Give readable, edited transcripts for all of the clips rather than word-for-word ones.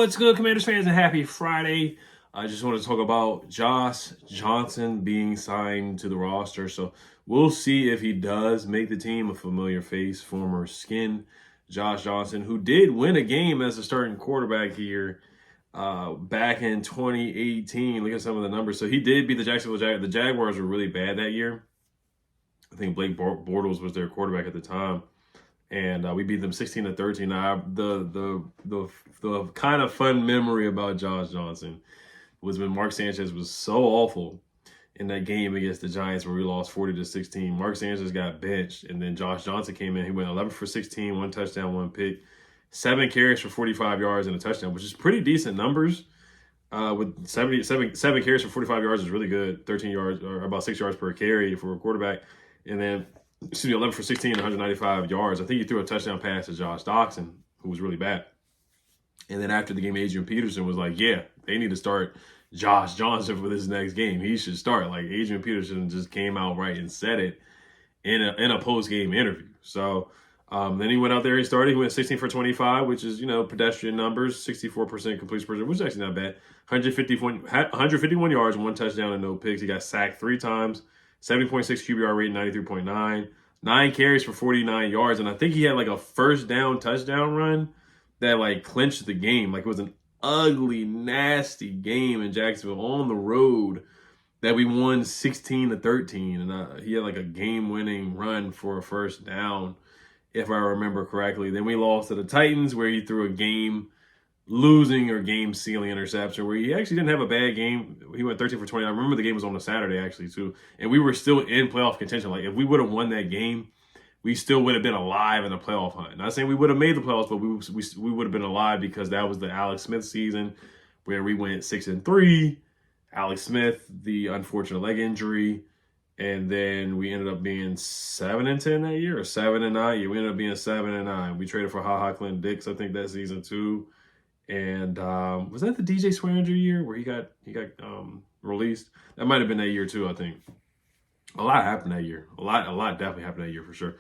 What's good, Commanders fans, and happy Friday. I just wanted to talk about Josh Johnson being signed to the roster. So we'll see if he does make the team. A familiar face, former skin, Josh Johnson, who did win a game as a starting quarterback here back in 2018. Look at some of the numbers. So he did beat the Jacksonville Jaguars. The Jaguars were really bad that year. I think Blake Bortles was their quarterback at the time. And we beat them 16-13. Now, the kind of fun memory about Josh Johnson was when Mark Sanchez was so awful in that game against the Giants where we lost 40-16. Mark Sanchez got benched, and then Josh Johnson came in. He went 11 for 16, 1 touchdown, 1 pick, 7 carries for 45 yards and a touchdown, which is pretty decent numbers. With 7 carries for 45 yards is really good. 13 yards or about 6 yards per carry for a quarterback, and then 11 for 16, 195 yards. I think he threw a touchdown pass to Josh Doxson, who was really bad. And then after the game, Adrian Peterson was like, yeah, they need to start Josh Johnson for this next game. He should start. Like, Adrian Peterson just came out right and said it in a post-game interview. So then he went out there, he started. He went 16 for 25, which is, pedestrian numbers, 64% completion percentage, which is actually not bad. 151 yards, 1 touchdown, and no picks. He got sacked 3 times. 70.6 QBR rate, 93.9. 9 carries for 49 yards. And I think he had like a first down touchdown run that like clinched the game. Like it was an ugly, nasty game in Jacksonville on the road that we won 16-13. And he had like a game-winning run for a first down, if I remember correctly. Then we lost to the Titans where he threw a game-losing or game-sealing interception where he actually didn't have a bad game. He went 13 for 20. I remember the game was on a Saturday, actually, too. And we were still in playoff contention. Like, if we would have won that game, we still would have been alive in the playoff hunt. Not saying we would have made the playoffs, but we would have been alive because that was the Alex Smith season where we went 6-3. Alex Smith, the unfortunate leg injury. And then we ended up being 7-10 that year, or 7-9. Yeah, we ended up being 7-9. We traded for HaHa Clinton Dix, I think, that season, too. And was that the DJ Swearinger year where he got released? That might have been that year too, I think. A lot happened that year. A lot definitely happened that year for sure.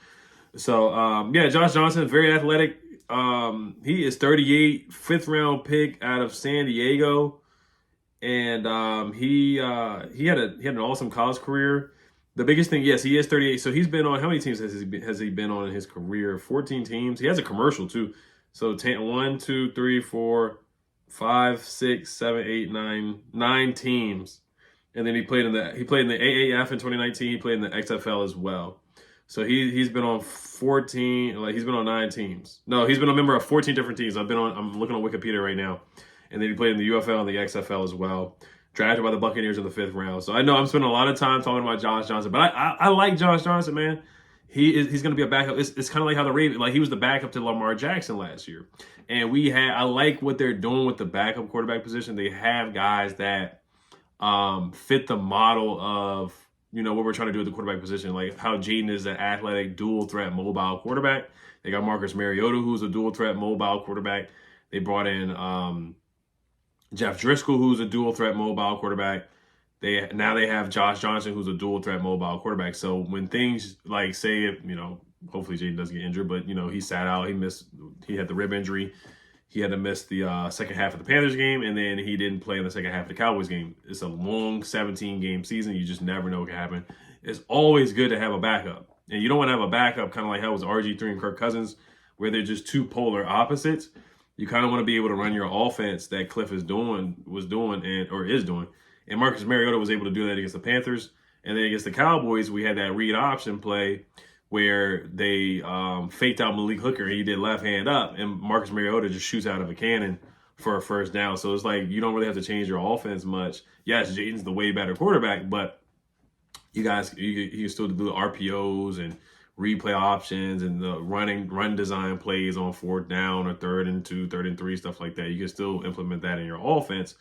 So Josh Johnson, very athletic. He is 38, 5th round pick out of San Diego, and he had an awesome college career. The biggest thing, yes, he is 38. So he's been on, how many teams has he been on in his career? 14 teams. He has a commercial too. So 1, 2, 3, 4, 5, 6, 7, 8, 9 teams. And then he played in the AAF in 2019. He played in the XFL as well. So he's been on 14, like he's been on 9 teams. No, he's been a member of 14 different teams. I'm looking on Wikipedia right now. And then he played in the UFL and the XFL as well. Drafted by the Buccaneers in the 5th round. So I know I'm spending a lot of time talking about Josh Johnson, but I like Josh Johnson, man. He's going to be a backup. It's kind of like how the Ravens, like he was the backup to Lamar Jackson last year. And I like what they're doing with the backup quarterback position. They have guys that fit the model of, what we're trying to do with the quarterback position. Like how Jaden is an athletic, dual threat, mobile quarterback. They got Marcus Mariota, who's a dual threat, mobile quarterback. They brought in Jeff Driscoll, who's a dual threat, mobile quarterback. Now they have Josh Johnson, who's a dual threat mobile quarterback. So when things like, say, if, hopefully Jaden doesn't get injured, but, he sat out, he had the rib injury. He had to miss the second half of the Panthers game, and then he didn't play in the second half of the Cowboys game. It's a long 17-game season. You just never know what can happen. It's always good to have a backup. And you don't want to have a backup kind of like how it was RG3 and Kirk Cousins, where they're just two polar opposites. You kind of want to be able to run your offense that Cliff is doing. And Marcus Mariota was able to do that against the Panthers. And then against the Cowboys, we had that read option play where they faked out Malik Hooker and he did left hand up. And Marcus Mariota just shoots out of a cannon for a first down. So it's like you don't really have to change your offense much. Yes, Jaden's the way better quarterback, but you can still do RPOs and replay options and the run design plays on 4th down or 3rd and 2, 3rd and 3, stuff like that. You can still implement that in your offense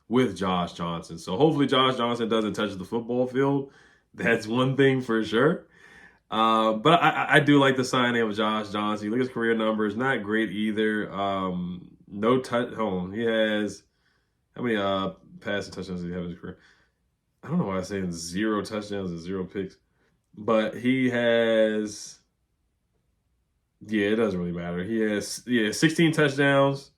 with Josh Johnson. So hopefully Josh Johnson doesn't touch the football field. That's one thing for sure. But I do like the signing of Josh Johnson. You look at his career numbers, not great either. No touch. Hold on. He has, how many passing touchdowns does he have in his career? I don't know why I'm saying 0 touchdowns and 0 picks. But he has, it doesn't really matter. He has 16 touchdowns,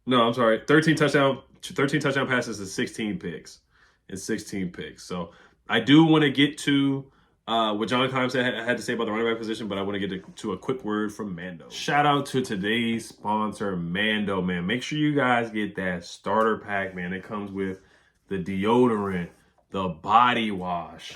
No, I'm sorry. 13 touchdown passes and 16 picks. And 16 picks. So I do want to get to what John Keim said had to say about the running back position, but I want to get to a quick word from Mando. Shout out to today's sponsor, Mando, man. Make sure you guys get that starter pack, man. It comes with the deodorant, the body wash,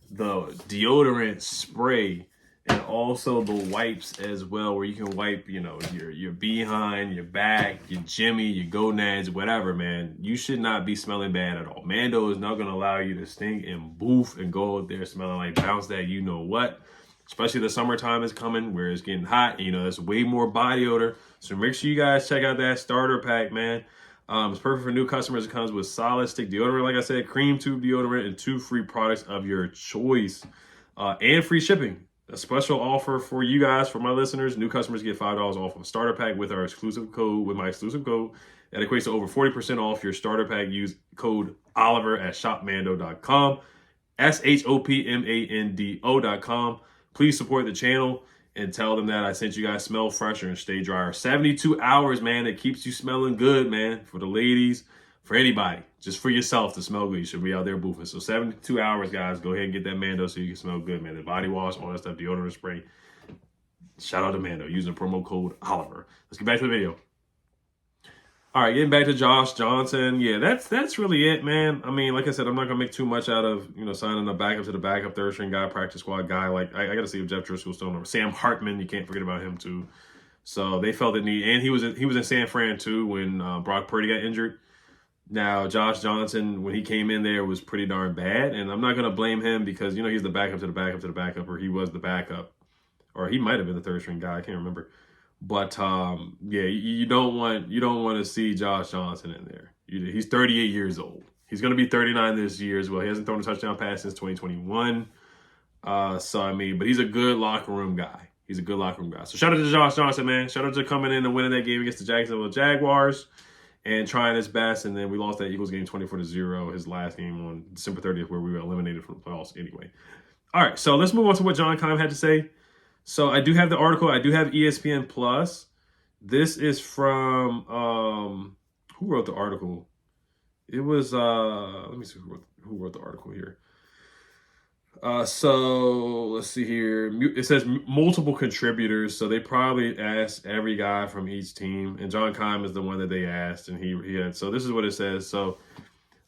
the deodorant spray, and also the wipes as well, where you can wipe, your behind, your back, your jimmy, your gonads, whatever, man. You should not be smelling bad at all. Mando is not going to allow you to stink and boof and go out there smelling like bounce that you know what. Especially the summertime is coming where it's getting hot. There's way more body odor. So make sure you guys check out that starter pack, man. It's perfect for new customers. It comes with solid stick deodorant, like I said, cream tube deodorant, and 2 free products of your choice, and free shipping. A special offer for you guys, for my listeners. New customers get $5 off of a starter pack with my exclusive code. That equates to over 40% off your starter pack. Use code Oliver at shopmando.com. SHOPMANDO.com. Please support the channel and tell them that I sent you guys. Smell fresher and stay drier. 72 hours, man. It keeps you smelling good, man. For the ladies, for anybody, just for yourself to smell good. You should be out there boofing. So 72 hours, guys. Go ahead and get that Mando so you can smell good, man. The body wash, all that stuff, deodorant spray. Shout out to Mando using promo code Oliver. Let's get back to the video. All right, getting back to Josh Johnson. Yeah, that's really it, man. I mean, like I said, I'm not gonna make too much out of signing a backup to the backup third string guy, practice squad guy. Like I gotta see if Jeff Driscoll's still on. Sam Hartman, you can't forget about him too. So they felt the need, and he was in San Fran too when Brock Purdy got injured. Now, Josh Johnson, when he came in there, was pretty darn bad. And I'm not going to blame him because, he's the backup to the backup to the backup, or he was the backup. Or he might have been the third string guy. I can't remember. But, yeah, you don't want to see Josh Johnson in there. He's 38 years old. He's going to be 39 this year as well. He hasn't thrown a touchdown pass since 2021. But he's a good locker room guy. He's a good locker room guy. So shout out to Josh Johnson, man. Shout out to coming in and winning that game against the Jacksonville Jaguars and trying his best. And then we lost that Eagles game 24-0, his last game on December 30th, where we were eliminated from the playoffs anyway. All right, so let's move on to what John Keim had to say. So I do have the article. I do have ESPN Plus. This is from, who wrote the article? It was, let me see who wrote the article here. So let's see here. It says multiple contributors. So they probably asked every guy from each team, and John Keim is the one that they asked, and he had. So this is what it says. So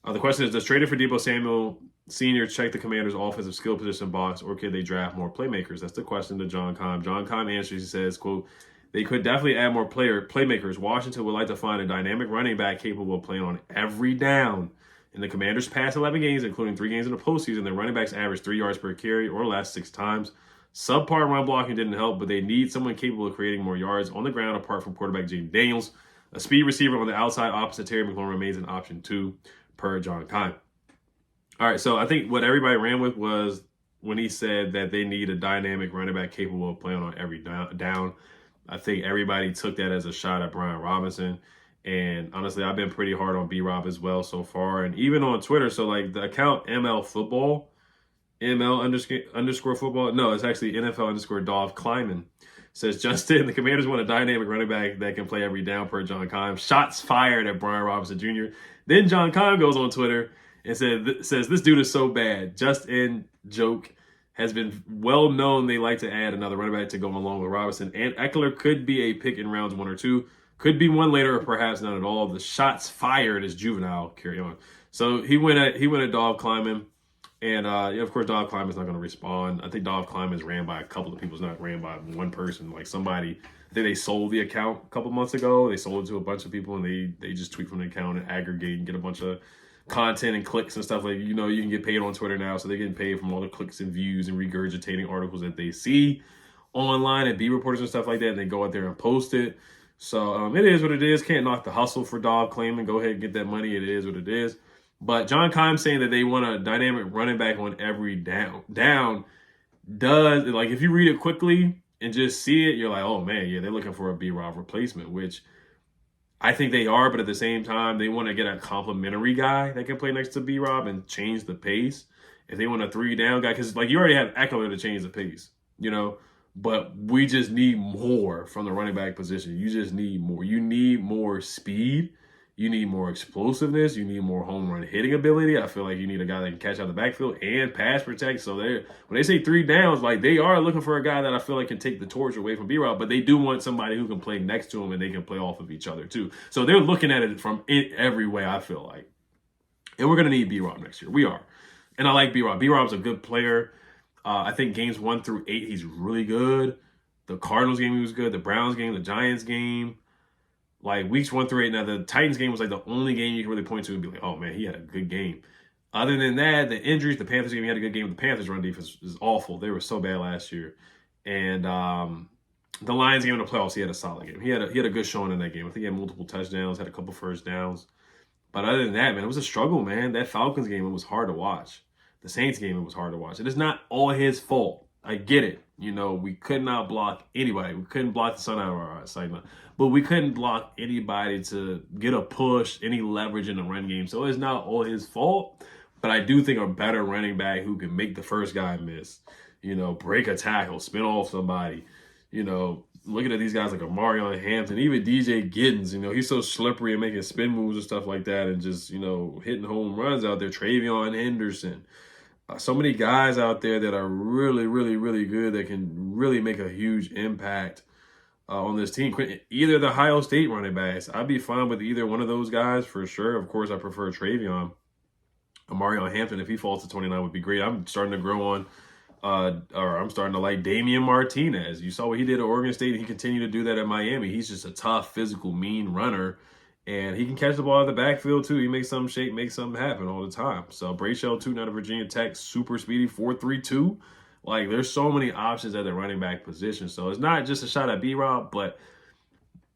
the question is: does trading for Deebo Samuel Sr. check the Commanders' offensive skill position box, or could they draft more playmakers? That's the question to John Keim. John Keim answers. He says, "quote They could definitely add more playmakers. Washington would like to find a dynamic running back capable of playing on every down." In the Commanders' past 11 games, including 3 games in the postseason, their running backs averaged 3 yards per carry or less 6 times. Subpar run blocking didn't help, but they need someone capable of creating more yards on the ground apart from quarterback Jaden Daniels. A speed receiver on the outside opposite Terry McLaurin remains an option too, per John Keim. All right, so I think what everybody ran with was when he said that they need a dynamic running back capable of playing on every down. I think everybody took that as a shot at Brian Robinson. And honestly, I've been pretty hard on B-Rob as well so far. And even on Twitter, so like the account ML Football, ML _football. No, it's actually NFL _Dov Kleiman. Says, Justin, the Commanders want a dynamic running back that can play every down per John Keim. Shots fired at Brian Robinson Jr. Then John Keim goes on Twitter and says, this dude is so bad. Just in joke. Has been well known they like to add another running back to go along with Robinson. And Eckler could be a pick in rounds 1 or 2. Could be one later or perhaps not at all. The shots fired is juvenile. Carry on. So he went at Dov Kleiman. And, of course, Dov Kleiman's not going to respond. I think Dov Kleiman's ran by a couple of people. It's not ran by one person. Like somebody, I think they sold the account a couple months ago. They sold it to a bunch of people, and they just tweet from the account and aggregate and get a bunch of content and clicks and stuff. Like, you can get paid on Twitter now. So they're getting paid from all the clicks and views and regurgitating articles that they see online and beat reporters and stuff like that. And they go out there and post it. So it is what it is. Can't knock the hustle for Dov Kleiman. Go ahead and get that money. It is what it is. But John Keim saying that they want a dynamic running back on every down does, like, if you read it quickly and just see it, you're like, oh, man, yeah, they're looking for a B-Rob replacement, which I think they are. But at the same time, they want to get a complimentary guy that can play next to B-Rob and change the pace. If they want a 3-down guy, because, like, you already have Eckler to change the pace, But we just need more from the running back position. You just need more. You need more speed. You need more explosiveness. You need more home run hitting ability. I feel like you need a guy that can catch out the backfield and pass protect. So when they say 3 downs, like they are looking for a guy that I feel like can take the torch away from B-Rob, but they do want somebody who can play next to him and they can play off of each other too. So they're looking at it from every way, I feel like. And we're going to need B-Rob next year. We are. And I like B-Rob. B-Rob's a good player. I think games 1 through 8, he's really good. The Cardinals game, he was good. The Browns game, the Giants game. Like weeks 1 through 8. Now, the Titans game was like the only game you can really point to and be like, oh, man, he had a good game. Other than that, the injuries, the Panthers game, he had a good game. The Panthers run defense is awful. They were so bad last year. And the Lions game in the playoffs, he had a solid game. He had a good showing in that game. I think he had multiple touchdowns, had a couple first downs. But other than that, man, it was a struggle, man. That Falcons game, it was hard to watch. The Saints game, it was hard to watch. It is not all his fault. I get it. You know, we could not block anybody. We couldn't block the sun out of our sight. But we couldn't block anybody to get a push, any leverage in the run game. So it's not all his fault. But I do think a better running back who can make the first guy miss, you know, break a tackle, spin off somebody, you know, looking at these guys like Amarion Hampton, even DJ Giddens, you know, he's so slippery and making spin moves and stuff like that and just, you know, hitting home runs out there. Travion Henderson. So many guys out there that are really, really, really good that can really make a huge impact on this team. Either the Ohio State running backs, I'd be fine with either one of those guys for sure. Of course, I prefer Travion. Amarion Hampton, if he falls to 29, would be great. I'm starting to grow on, or I'm starting to like Damian Martinez. You saw what he did at Oregon State, and he continued to do that at Miami. He's just a tough, physical, mean runner. And he can catch the ball out of the backfield, too. He makes something shake, makes something happen all the time. So, Brayshell, too, out of Virginia Tech, super speedy, 4.32. Like, there's so many options at the running back position. So, it's not just a shot at B-Rob, but,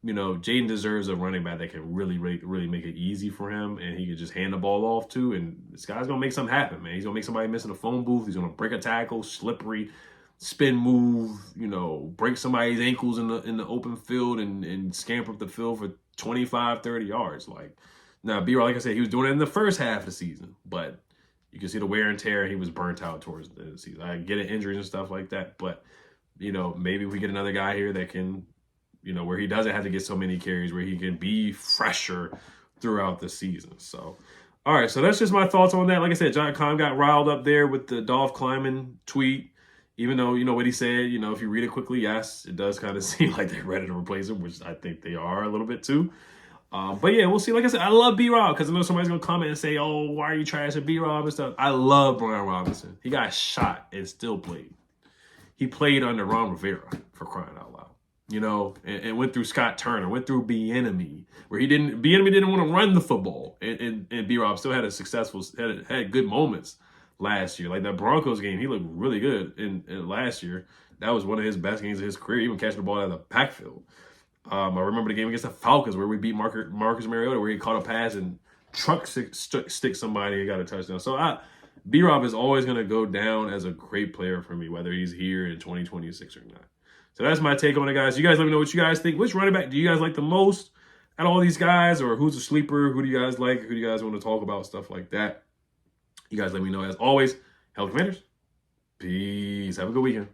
you know, Jaden deserves a running back that can really, really, really make it easy for him. And he can just hand the ball off, too. And this guy's going to make something happen, man. He's going to make somebody miss in a phone booth. He's going to break a tackle, slippery, spin move, you know, break somebody's ankles in the open field and scamper up the field for 25, 30 yards. Like, now, B-Rob, like I said, he was doing it in the first half of the season, but you can see the wear and tear. He was burnt out towards the end of the season. I get it, injuries and stuff like that, but, you know, maybe we get another guy here that can, you know, where he doesn't have to get so many carries, where he can be fresher throughout the season. So, all right, so that's just my thoughts on that. Like I said, John Kahn got riled up there with the Dolph Kleiman tweet. Even though, you know, what he said, you know, if you read it quickly, yes, it does kind of seem like they're ready to replace him, which I think they are a little bit too. But yeah, we'll see. Like I said, I love B-Rob because I know somebody's going to comment and say, oh, why are you trashing B-Rob and stuff? I love Brian Robinson. He got shot and still played. He played under Ron Rivera, for crying out loud. You know, and went through Scott Turner, went through Bieniemy, where Bieniemy didn't want to run the football. And B-Rob still had had good moments last year. Like that Broncos game, he looked really good in last year. That was one of his best games of his career, even catching the ball out of the backfield. I remember the game against the Falcons where we beat Marcus Mariota, where he caught a pass and stick somebody and got a touchdown. So B-Rob is always going to go down as a great player for me, whether he's here in 2026 or not. So that's my take on it, guys. You guys let me know what you guys think. Which running back do you guys like the most out of all these guys? Or who's a sleeper? Who do you guys like? Who do you guys want to talk about? Stuff like that. You guys let me know. As always, Health Commanders. Peace. Have a good weekend.